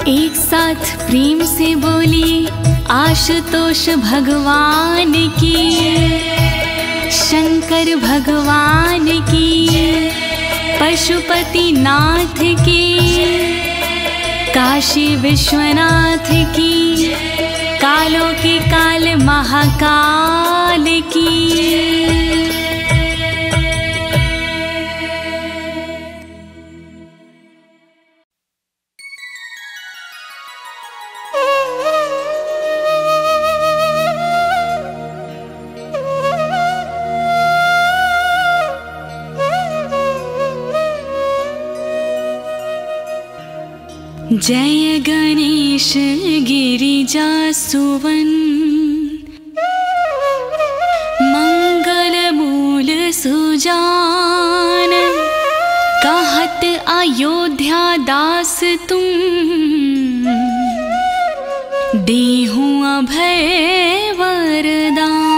एक साथ प्रेम से बोलिए आशुतोष भगवान की, शंकर भगवान की, पशुपति नाथ की, काशी विश्वनाथ की, कालों के काल महाकाल की। जय गणेश गिरिजा सुवन, मंगल मूल सुजान। कहत अयोध्या दास तुम, देहूं अभय वरदान।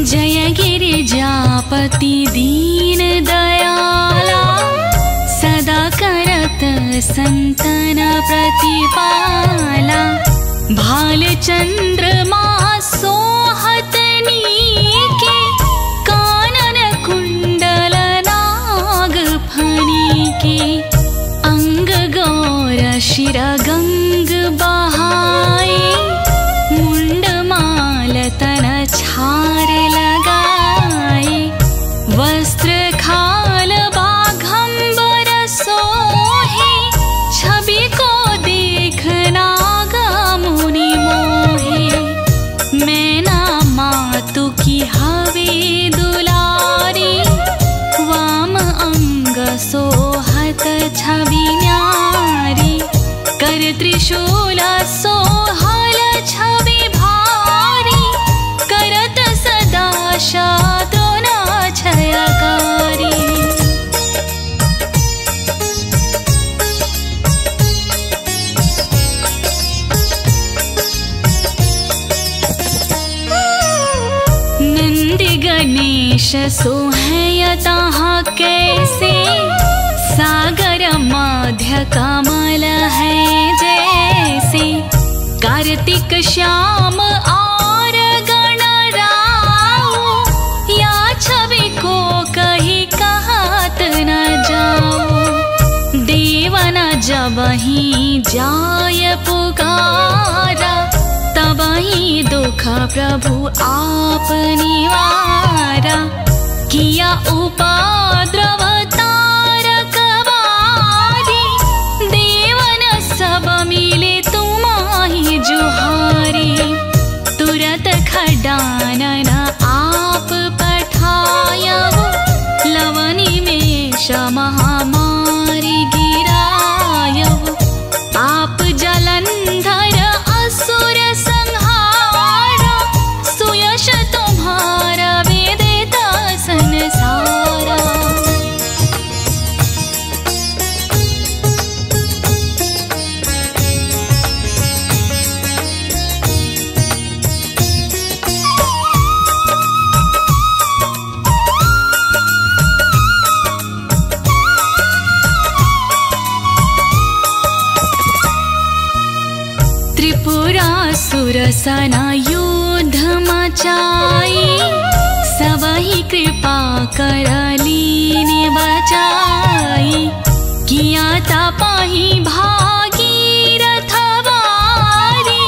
जय गिरिजापति दीन दयाला, सदा करत संतन प्रतिपाला। भाल चंद्रमा सोहत नीके, कानन कुंडल नाग फणी के। अंग गौर शिर गंग बहाए, मुंडमाल तन छार लगाए। वस्त्र खाल बाघंबर सोहे, छवि को देख नाग मुनि मोहे। निश सोहयता कैसे सागर मध्य कमल है जैसे। कार्तिक श्याम और गणराओ या छवि को कही कहत न जाओ। देवन जब ही जाय पुकारा तब ही दुख प्रभु आप निवारा। किया उपद्रव तारक बारी देवन सब मिले तुम्हारी जुहारी। तुरत खडानन आप पठायव लवनी में महामारी गिरायव। आप जलंधर असुर संहारा सुयश तुम्हारा वेदिता संसारा। त्रिपुरासुर सना युद्ध मचाई सबही कृपा कर लीने बचाई। किया तपाही भागीरथ वारी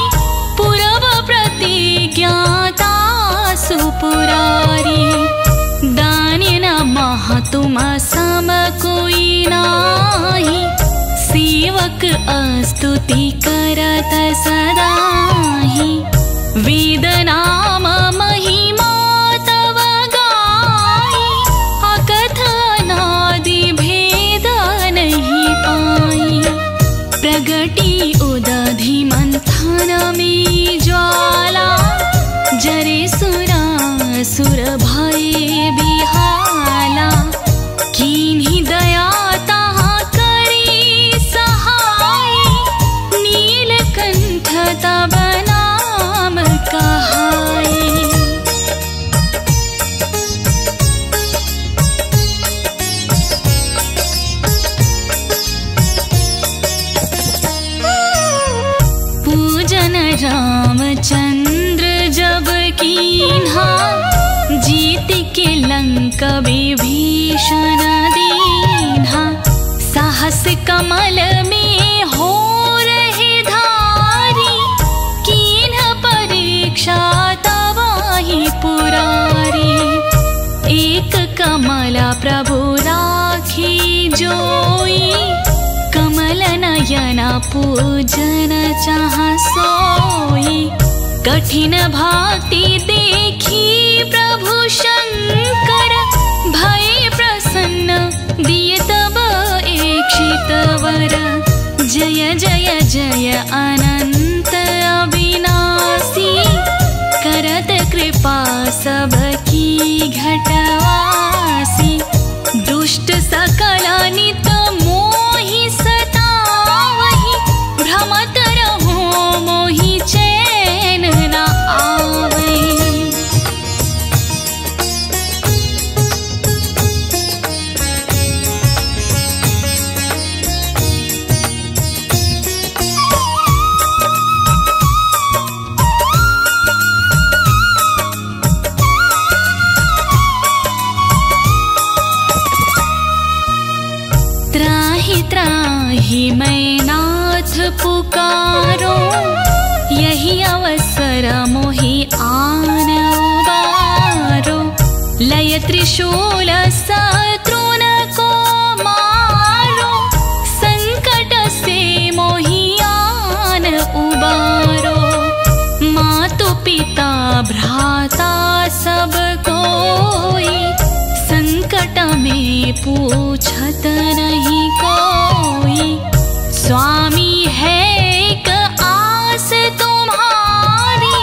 पूर्व प्रतिज्ञाता सुपुरारी। दानि न मह तुम सम कोई नाही सेवक स्तुति करत सदाहि। वेद नाम महिमा तव गाई अकथ अनादि भेद नहीं पाई। प्रगटी उदधि मंथन में ज्वाला जरे सुरासुर भये बिहाला। कीन्ही दया तब नाम कहाई। पूजन रामचंद्र जब कीन्हा जीत के लंक विभीषण दीन्हा। साहस कमल में हो तवाही पुरारी। एक कमला प्रभु राखी जोई कमल नयना पूजन चाह सोई। कठिन भक्ति देखी प्रभु शंकर भय प्रसन्न दिए तब इक्षित वर। जय जय जय अनंत अविनाशी करत कृपा सबकी घटवासी। दुष्ट सकल नित मोहि सतावहि भ्रमत रहो मोहि चैन न आवै। त्राहि मैं नाथ पुकारो यही अवसर मोहि आन उबारो। लय त्रिशूल शत्रुन को मारो संकट से मोहि आन उबारो। मातु पिता भ्राता सब कोई संकट में पूछत नहीं कोई। स्वामी है एक आस तुम्हारी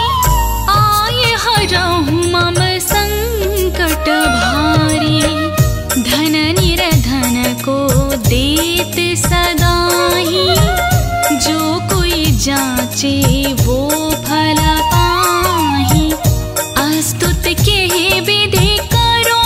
आए हरहु मम संकट भारी। धन निर्धन को देत सदाही जो कोई जाचे वो फल पाही। अस्तुत के विधि करो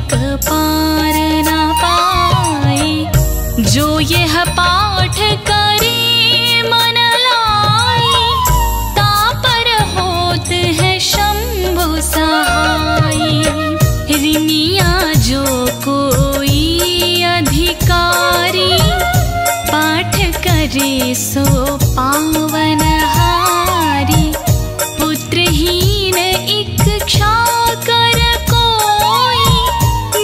एक पार ना पाए। जो यह पाठ करे मन लाए, तापर होत है शंभु सहाय। रिमिया जो कोई अधिकारी, पाठ करे सो पावन हारी। पुत्रहीन इच्छा कर कोई,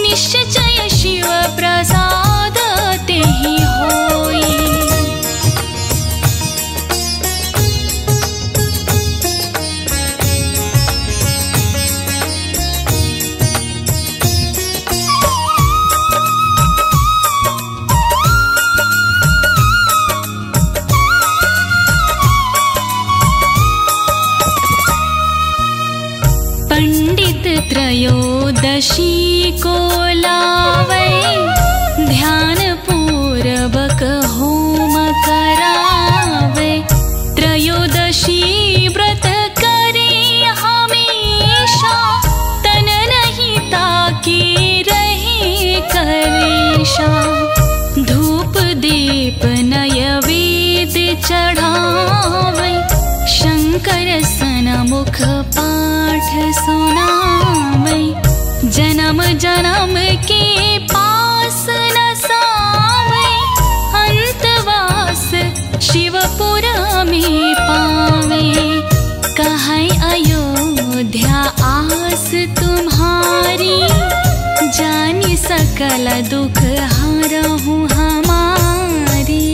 निश्चय शिव प्रसाद तेहि होई। पंडित त्रयोदशी को लावे, ध्यान पूर्वक होम करावे। त्रयोदशी व्रत करे हमेशा, तन नहीं ताके रहे कलेशा। धूप दीप नैवेद्य चढ़ावे, शंकर सन्मुख पाठ सुनावे। जन्म जन्म के पास न सावे, अंतवास शिवपुर में पावे। कहै अयोध्या आस तुम्हारी, जानि सकल दुख हरहु हमारी।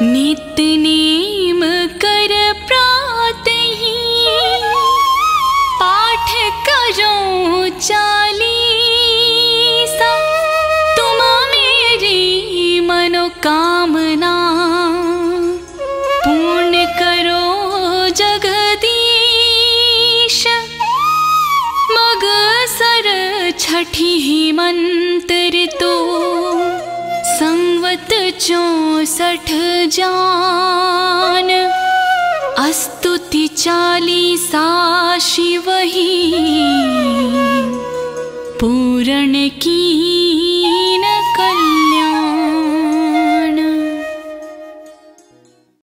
नित्य नेम कर प्रातहि, पाठ करो चालीसा। तुम मेरी मनोकामना, पूर्ण करो जगदीश। मगसर छठी मंत्र तो, संवत 64 जान। स्तुति 40 शिव ही, पूर्ण की